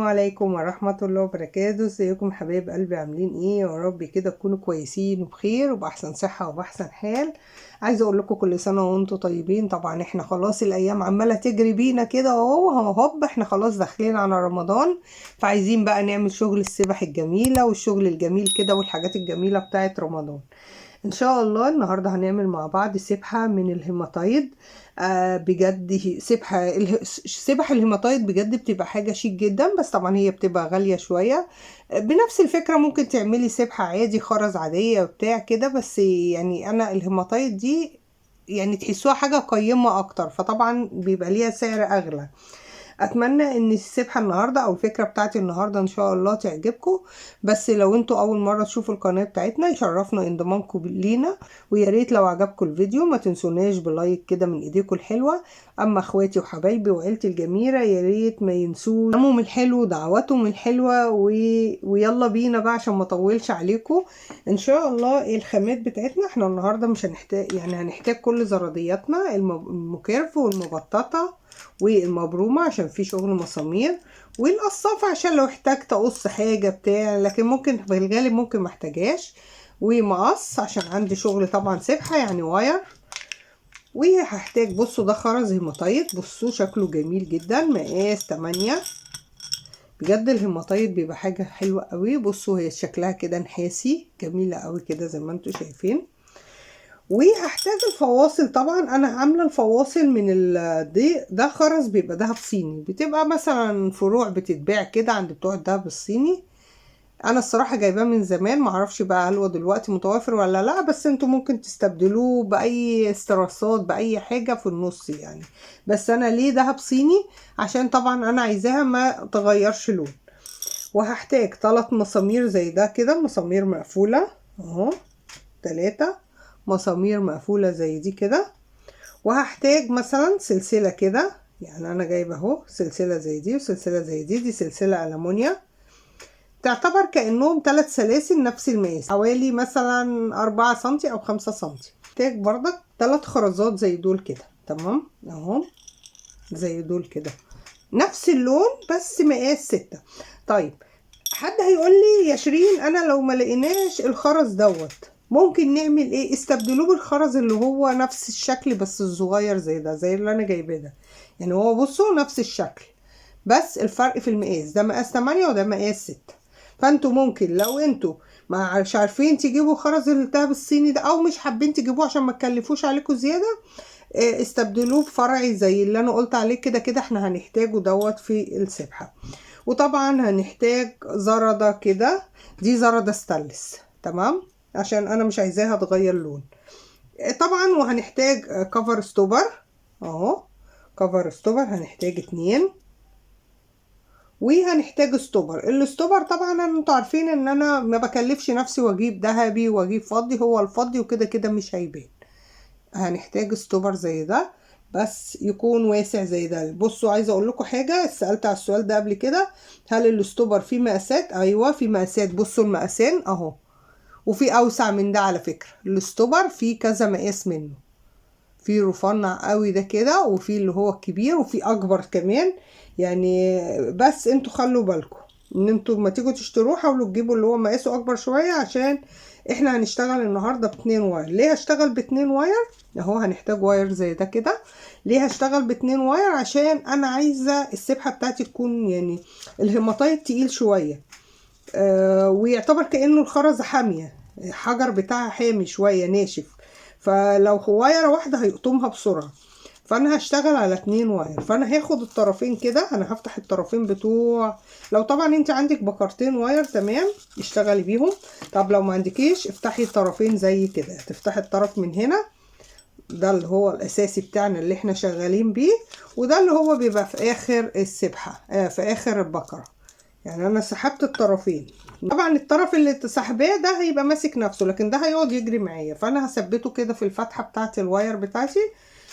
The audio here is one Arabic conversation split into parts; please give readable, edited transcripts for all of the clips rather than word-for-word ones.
عليكم ورحمة الله وبركاته. ازيكم حبايب قلبي؟ عاملين ايه؟ يا رب كده تكونوا كويسين وبخير وبأحسن صحة وبأحسن حال. عايزة اقول لكم كل سنة وانتم طيبين. طبعا احنا خلاص الايام عمالة تجري بينا كده اهو هوب، احنا خلاص داخلين على رمضان، فعايزين بقى نعمل شغل السبح الجميلة والشغل الجميل كده والحاجات الجميلة بتاعت رمضان. ان شاء الله النهارده هنعمل مع بعض سبحه من الهيماتايد. بجد سبح الهيماتايد بجد بتبقى حاجه شيك جدا، بس طبعا هي بتبقى غاليه شويه. بنفس الفكره ممكن تعملي سبحه عادي خرز عاديه وبتاع كده، بس يعني انا الهيماتايد دي يعني تحسوها حاجه قيمه اكتر، فطبعا بيبقى ليها سعر اغلى. اتمنى ان السبحه النهارده او الفكره بتاعتي النهارده ان شاء الله تعجبكم. بس لو انتوا اول مره تشوفوا القناه بتاعتنا يشرفنا انضمامكم لينا، ويا ريت لو عجبكم الفيديو ما تنسوناش بلايك كده من ايديكم الحلوه. اما اخواتي وحبايبي وعيلتي الجميله يا ريت ما ينسوش كلامهم الحلو ودعواتهم الحلوه ويلا بينا بقى عشان ما اطولش عليكم. ان شاء الله الخامات بتاعتنا احنا النهارده مش هنحتاج، يعني هنحتاج كل زرادياتنا المكيرف والمبططه والمبرومة عشان في شغل مسامير، والقصافة عشان لو احتاجت اقص حاجة بتاع، لكن ممكن في الغالب ممكن محتاجاش، ومقص عشان عندي شغل طبعا سبحة يعني واير. وهحتاج بصوا ده خرز هيماتايت، بصوا شكله جميل جدا مقاس 8. بجد الهيماتايت بيبقى حاجة حلوة قوي. بصوا هي شكلها كده نحاسي جميلة قوي كده زي ما انتوا شايفين. وهحتاج الفواصل، طبعا انا عامله الفواصل من ده خرز بيبقى دهب صيني، بتبقى مثلا فروع بتتباع كده عند بتوع الدهب الصيني. انا الصراحه جايباه من زمان، معرفش بقى هل هو دلوقتي متوفر ولا لا، بس انتوا ممكن تستبدلوه باي استرسات باي حاجه في النص يعني. بس انا ليه دهب صيني؟ عشان طبعا انا عايزاها ما تغيرش لون. وهحتاج 3 مسامير زي ده كده، مسامير مقفوله اهو، 3 مسامير مقفولة زي دي كده. وهحتاج مثلا سلسلة كده، يعني انا جايبه اهو سلسلة زي دي وسلسلة زي دي سلسلة ألمونيا، تعتبر كأنهم 3 سلاسل نفس المقاس، حوالي مثلا 4 سنتي او 5 سنتي. محتاج برضك 3 خرزات زي دول كده، تمام اهو زي دول كده نفس اللون بس مقاس 6. طيب حد هيقول لي يا شيرين انا لو ما لقيناش الخرز دوت ممكن نعمل ايه؟ استبدلوه بالخرز اللي هو نفس الشكل بس الصغير زي ده، زي اللي انا جايباه ده. يعني هو بصوا نفس الشكل بس الفرق في المقاس، ده مقاس 8 وده مقاس 6. فانتوا ممكن لو انتوا مش عارفين تجيبوا خرز الدهب الصيني ده او مش حابين تجيبوه عشان ما تكلفوش عليكم زياده، استبدلوه بفرعي زي اللي انا قلت عليه كده كده احنا هنحتاجه دوت في السبحه. وطبعا هنحتاج زردة كده، دي زردة ستانلس تمام عشان انا مش عايزاها تغير لون طبعا. وهنحتاج كفر ستوبر اهو، كفر ستوبر هنحتاج 2. وهنحتاج ستوبر، الستوبر طبعا انتوا عارفين ان انا ما بكلفش نفسي واجيب ذهبي واجيب فضي، هو الفضي وكده كده مش هيبان. هنحتاج ستوبر زي ده بس يكون واسع زي ده. بصوا عايزه اقول لكم حاجه، سالت على السؤال ده قبل كده، هل الستوبر فيه مقاسات؟ ايوه فيه مقاسات، بصوا المقاسين اهو. وفي اوسع من ده على فكره، الستوبر فيه كذا مقاس منه، في رفنع قوي ده كده وفي اللي هو الكبير وفي اكبر كمان يعني. بس انتوا خلوا بالكم ان انتوا ما تيجوا تشتروه حاولوا تجيبوا اللي هو مقاسه اكبر شويه، عشان احنا هنشتغل النهارده ب2 واير. ليه هشتغل ب2 واير؟ اهو هنحتاج واير زي ده كده. ليه هشتغل ب2 واير؟ عشان انا عايزه السبحه بتاعتي تكون يعني الهيماتايت تقيل شويه، ويعتبر كانه الخرزه حاميه، الحجر بتاعها حامي شويه ناشف، فلو وايره واحده هيقطمها بسرعه. فانا هشتغل على 2 واير، فانا هاخد الطرفين كده، انا هفتح الطرفين بتوع، لو طبعا انت عندك بكرتين واير تمام اشتغلي بيهم. طب لو ما عندكيش افتحي الطرفين زي كده، تفتحي الطرف من هنا، ده اللي هو الاساسي بتاعنا اللي احنا شغالين بيه، وده اللي هو بيبقى في اخر السبحه في اخر البكره. يعني انا سحبت الطرفين، طبعا الطرف اللي سحباه ده هيبقى ماسك نفسه لكن ده هيقعد يجري معايا، فانا هثبته كده في الفتحه بتاعه الواير بتاعتي.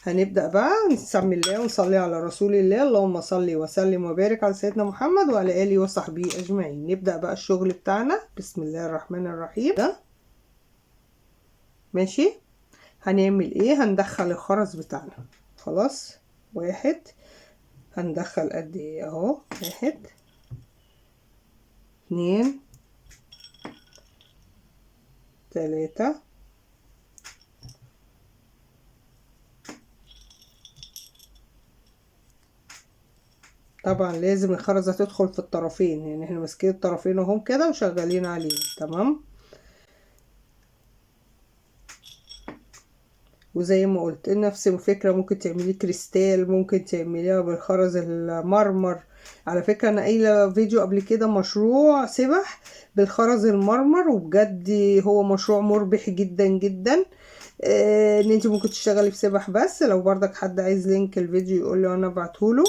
هنبدا بقى نسمي الله ونصلي على رسول الله، اللهم صل وسلم وبارك على سيدنا محمد وعلى اله وصحبه اجمعين. نبدا بقى الشغل بتاعنا، بسم الله الرحمن الرحيم. ده ماشي. هنعمل ايه؟ هندخل الخرز بتاعنا خلاص. 1 هندخل قد ايه اهو، 1 2 3 طبعا لازم الخرزة تدخل في الطرفين، يعني احنا ماسكين الطرفين اهم كده وشغالين عليهم. تمام. وزي ما قلت نفس الفكرة، ممكن تعملي كريستال، ممكن تعمليها بالخرز المرمر. على فكرة انا قايله فيديو قبل كده مشروع سبح بالخرز المرمر، وبجد هو مشروع مربح جدا جدا. ان انت ممكن تشتغلي في سبح. بس لو برضك حد عايز لينك الفيديو يقول لي وانا ابعتهوله.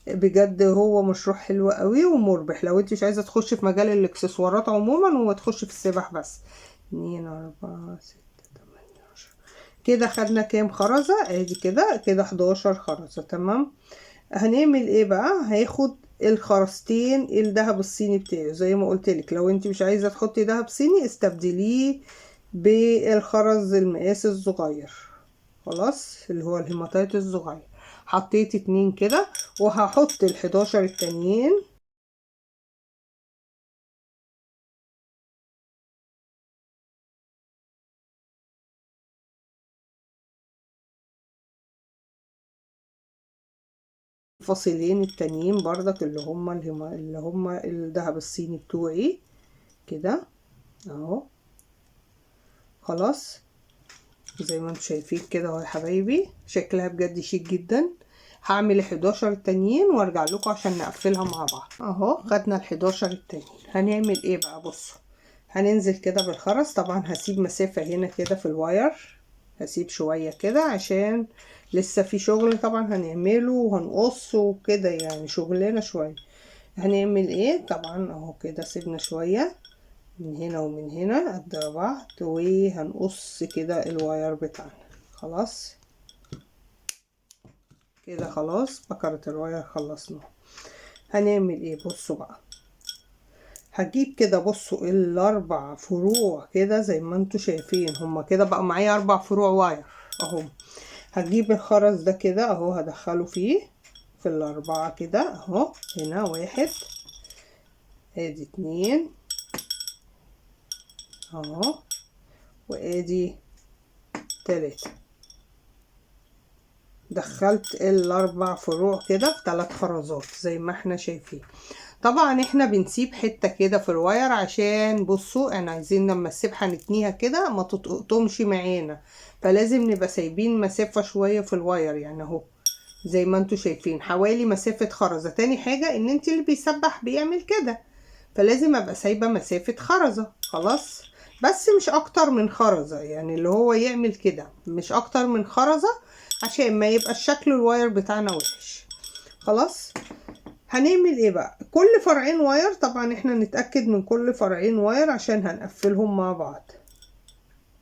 بجد هو مشروع حلو قوي ومربح لو انت مش عايزه تخشي في مجال الاكسسوارات عموما وتخشي في السبح بس. 2 4 6 8 10 كده خدنا كام خرزه؟ ادي كده 11 خرزه. تمام. هنعمل ايه بقى؟ هاخد الخرزتين الذهب الصيني بتاعي زي ما قلت لك. لو انت مش عايزه تحطي ذهب صيني استبدليه بالخرز المقاس الصغير، خلاص، اللي هو الهيماتايت الصغير. حطيت 2 كده، وهحط ال11 التانيين الفصيلين التانيين برضك اللي هما الذهب الصيني بتوعي كده اهو. خلاص زي ما انتم شايفين كده اهو يا حبايبي، شكلها بجد شيك جدا. هعمل ال11 التانيين وارجع لكم عشان نقفلها مع بعض. اهو خدنا ال11 التانيين. هنعمل ايه بقى؟ بصوا، هننزل كده بالخرز. طبعا هسيب مسافة هنا كده في الواير، هسيب شوية كده عشان لسه في شغل طبعا هنعمله وهنقص وكده، يعني شغلنا شوية. هنعمل ايه؟ طبعا اهو كده سيبنا شوية من هنا ومن هنا قد بعض، وهنقص كده الواير بتاعنا. خلاص كده، خلاص بكرة الواير خلصنا. هنعمل ايه؟ بصوا بقى، هجيب كده، بصوا ال4 فروع كده زي ما انتوا شايفين، هما كده بقى معايا 4 فروع واير اهو. هجيب الخرز ده كده اهو، هدخله فيه في ال4 كده اهو. هنا 1، ادي 2 اهو، وادي 3. دخلت ال4 فروع كده في 3 خرزات زي ما احنا شايفين. طبعا احنا بنسيب حتة كده في الواير عشان بصوا احنا عايزين لما السبحة نتنيها كده ما تقطمش معانا، فلازم نبقى سايبين مسافة شوية في الواير، يعني اهو زي ما انتوا شايفين حوالي مسافة خرزة. تاني حاجة ان انت اللي بيسبح بيعمل كده، فلازم ابقى سايبة مسافة خرزة. خلاص، بس مش اكتر من خرزة، يعني اللي هو يعمل كده مش اكتر من خرزة عشان ما يبقى الشكل الواير بتاعنا وحش. خلاص، هنعمل ايه بقى؟ كل فرعين واير، طبعا احنا نتأكد من كل فرعين واير عشان هنقفلهم مع بعض.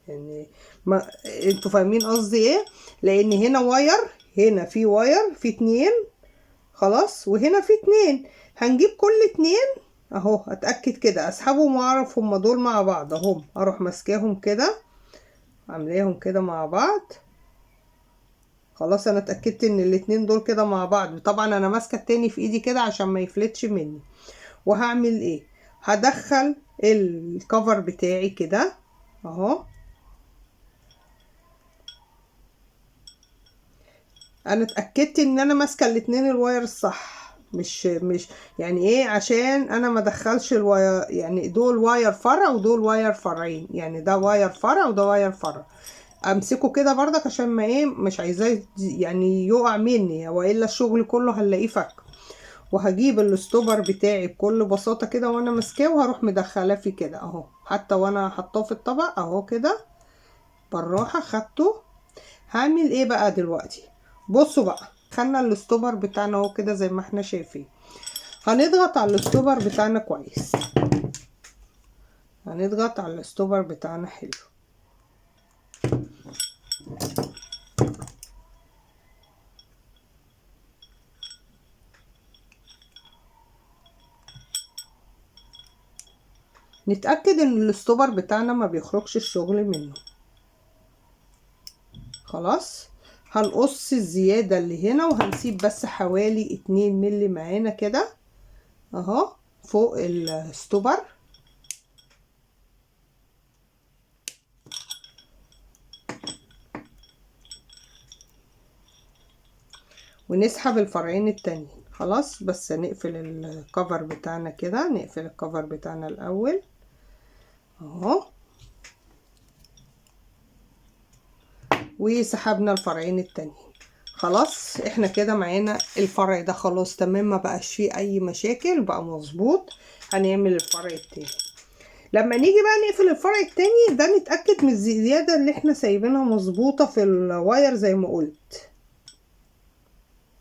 يعني ما انتوا فاهمين قصدي ايه؟ لان هنا واير، هنا في واير في 2، خلاص، وهنا في 2. هنجيب كل 2 اهو، اتأكد كده اسحبهم واعرف هما دول مع بعض اهم. اروح ماسكاهم كده عاملاهم كده مع بعض. خلاص انا اتأكدت ان الاتنين دول كده مع بعض. طبعا انا ماسكة التاني في ايدي كده عشان ما يفلتش مني. وهعمل ايه؟ هدخل الكفر بتاعي كده اهو. انا اتأكدت ان انا ماسكة الاتنين الواير الصح، مش يعني ايه، عشان انا ما ادخلش الواير، يعني دول واير فرع ودول واير فرعين، يعني ده واير فرع وده واير فرع. امسكه كده برضك عشان ما ايه، مش عايزاه يعني يقع مني، والا الشغل كله هنلاقيه فك. وهجيب الستوبر بتاعي بكل بساطة كده وانا ماسكاه، وهروح مدخلاه في كده اهو، حتى وانا حطاه في الطبق اهو كده بالراحة خدته. هعمل ايه بقى دلوقتي؟ بصوا بقى، خدنا الستوبر بتاعنا اهو كده زي ما احنا شايفين. هنضغط على الستوبر بتاعنا كويس، هنضغط على الستوبر بتاعنا حلو. نتأكد ان الستوبر بتاعنا ما بيخرجش الشغل منه. خلاص، هنقص الزيادة اللي هنا وهنسيب بس حوالي 2 مللي معانا كده اهو فوق الستوبر، ونسحب الفرعين التانيين. خلاص، بس نقفل الكفر بتاعنا كده، نقفل الكفر بتاعنا الاول اهو، وسحبنا الفرعين التانيين. خلاص احنا كده معانا الفرع ده خلاص تمام، ما بقاش فيه اي مشاكل، بقى مظبوط. هنعمل الفرع التاني. لما نيجي بقى نقفل الفرع التاني ده نتأكد من الزيادة اللي احنا سايبينها مظبوطة في الواير زي ما قلت.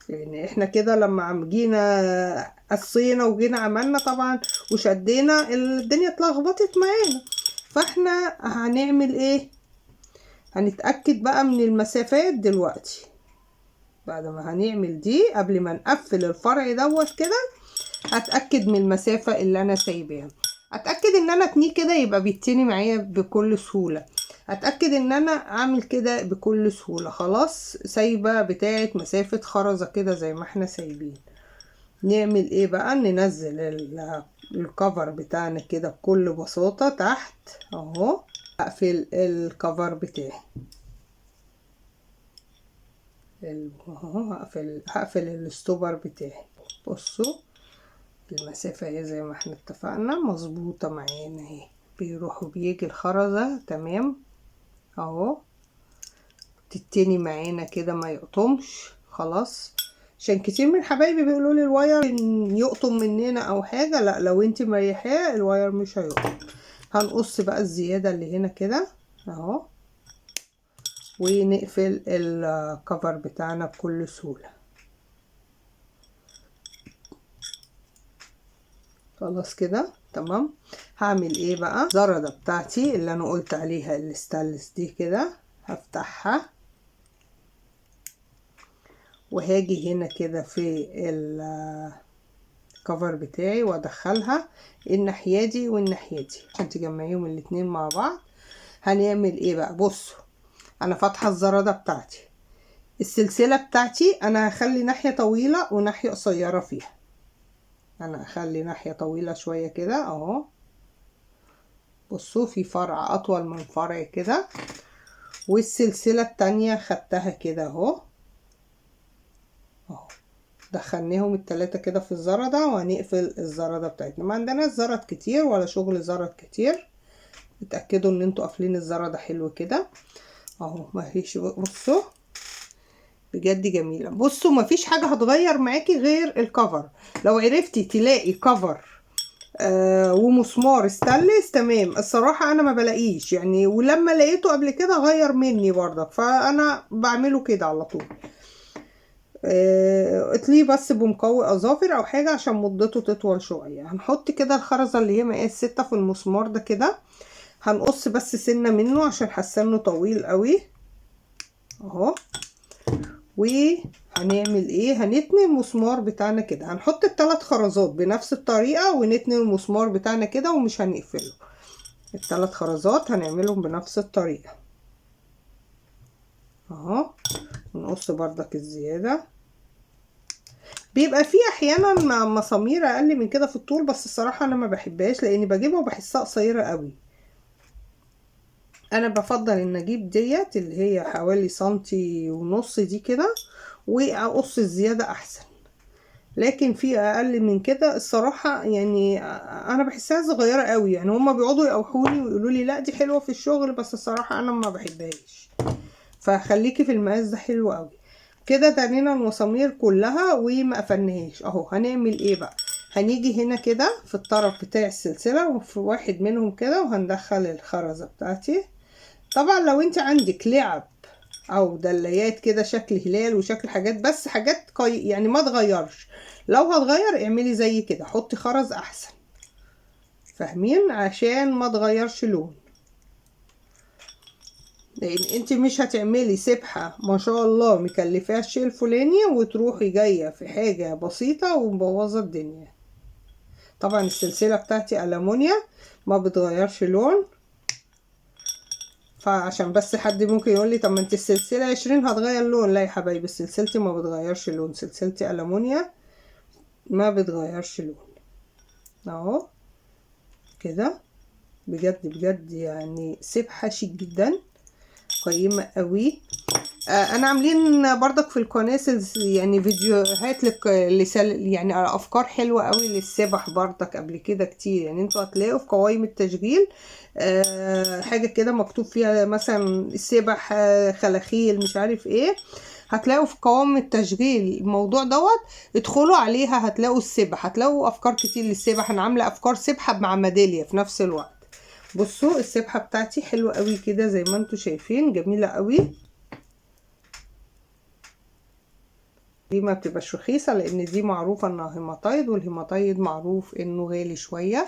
يعني احنا كده لما جينا قصينا وجينا عملنا طبعا وشدينا الدنيا اتلخبطت معانا، فاحنا هنعمل ايه؟ هنتأكد بقى من المسافات دلوقتي. بعد ما هنعمل دي قبل ما نقفل الفرع دوت كده، هتأكد من المسافة اللي انا سايباها. اتأكد ان انا اتنيه كده يبقى بيتني معايا بكل سهولة. اتأكد ان انا اعمل كده بكل سهولة. خلاص، سايبة بتاعة مسافة خرزة كده زي ما احنا سايبين. نعمل ايه بقى؟ ننزل الكفر بتاعنا كده بكل بساطة تحت اهو. اقفل الكفر بتاعي اهو، هقفل الستوبر بتاعي. بصوا المسافة اهي زي ما احنا اتفقنا مظبوطة معانا اهي، بيروح وبيجي الخرزة تمام اهو، تتني معانا كده ما يقطمش. خلاص، عشان كتير من حبايبي بيقولوا لي الواير يقطم مننا او حاجة، لا، لو انت مريحاه الواير مش هيقطم. هنقص بقى الزيادة اللي هنا كده اهو، ونقفل الكفر بتاعنا بكل سهولة. خلاص كده تمام. هعمل ايه بقى؟ الزردة بتاعتي اللي انا قلت عليها الستانلس دي كده هفتحها، وهاجي هنا كده في الكفر بتاعي وادخلها الناحية دي والناحية دي عشان تجمعيهم الاتنين مع بعض. هنعمل ايه بقى؟ بصوا، انا فاتحة الزردة بتاعتي، السلسلة بتاعتي انا هخلي ناحية طويلة وناحية قصيرة فيها. انا هخلي ناحية طويلة شوية كده اهو. بصوا، في فرع اطول من فرع كده، والسلسلة التانية خدتها كده اهو اهو. دخلناهم التلاتة كده في الزردة، وهنقفل الزردة بتاعتنا. ما عندناش زرد كتير ولا شغل زرد كتير، اتأكدوا ان انتوا قافلين الزردة حلو كده اهو. مفيش، بصوا بجد جميلة. بصوا مفيش حاجة هتغير معاكي غير الكفر. لو عرفتي تلاقي كفر ومسمار ستانلس تمام. الصراحة انا ما بلاقيش يعني، ولما لقيته قبل كده غير مني برضك، فانا بعمله كده على طول. اطليه بس بمقوي اظافر او حاجة عشان مدته تطول شوية. هنحط كده الخرزة اللي هي مقاس 6 في المسمار ده كده، هنقص بس سنة منه عشان حاسه انه طويل قوي اهو. وهنعمل ايه؟ هنتني المسمار بتاعنا كده، هنحط ال3 خرزات بنفس الطريقة ونتني المسمار بتاعنا كده ومش هنقفله. ال3 خرزات هنعملهم بنفس الطريقة اهو. نقص بردك الزيادة. بيبقى فيه احيانا مسامير اقل من كده في الطول، بس الصراحة انا ما بحبهاش لاني بجيبها وبحسها قصيرة قوي. انا بفضل ان اجيب ديت اللي هي حوالي سنتي ونص دي كده، واقص الزيادة احسن. لكن في اقل من كده الصراحة يعني انا بحسها صغيرة قوي. يعني هما بيقعدوا يقوحوني ويقولوا لي لا دي حلوة في الشغل، بس الصراحة انا ما بحبهاش. فخليكي في المقاس ده حلو قوي كده. تنينا المسامير كلها وما قفلناهاش اهو. هنعمل ايه بقى؟ هنيجي هنا كده في الطرف بتاع السلسلة وفي واحد منهم كده، وهندخل الخرزة بتاعتي. طبعا لو انت عندك لعب او دلايات كده شكل هلال وشكل حاجات، بس حاجات يعني ما تغيرش. لو هتغير اعملي زي كده، حطي خرز احسن، فاهمين؟ عشان ما تغيرش لون. لان انت مش هتعملي سبحة ما شاء الله مكلفاها الشيء الفلاني وتروحي جاية في حاجة بسيطة ومبوظة الدنيا. طبعا السلسلة بتاعتي ألمونيا ما بتغيرش لون. فعشان بس حد ممكن يقول لي طب ما انت السلسلة 20 هتغير لون. لا يا حبايبي، سلسلتي ما بتغيرش لون، سلسلتي ألمونيا ما بتغيرش لون. اهو كده. بجد بجد يعني سبحة شيك جدا، قيمة قوي. انا عاملين برضك في القناة يعني فيديوهات يعني افكار حلوة قوي للسبح برضك قبل كده كتير. يعني انتوا هتلاقوا في قوائم التشغيل حاجة كده مكتوب فيها مثلا السبح، خلاخيل، مش عارف ايه. هتلاقوا في قوائم التشغيل الموضوع دوت، ادخلوا عليها هتلاقوا السبح، هتلاقوا افكار كتير للسبح. انا عاملة افكار سبحة مع ميدالية في نفس الوقت. بصوا السبحة بتاعتي حلوة قوي كده زي ما انتوا شايفين، جميلة قوي. دي ما بتبقاش رخيصة لان دي معروفة انها هيماتايد، والهيماتايد معروف انه غالي شوية.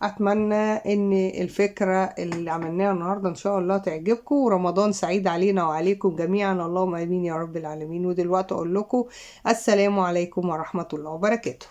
اتمنى ان الفكرة اللي عملناها النهاردة ان شاء الله تعجبكم، ورمضان سعيد علينا وعليكم جميعا، اللهم امين يا رب العالمين. ودلوقتي اقول لكم السلام عليكم ورحمة الله وبركاته.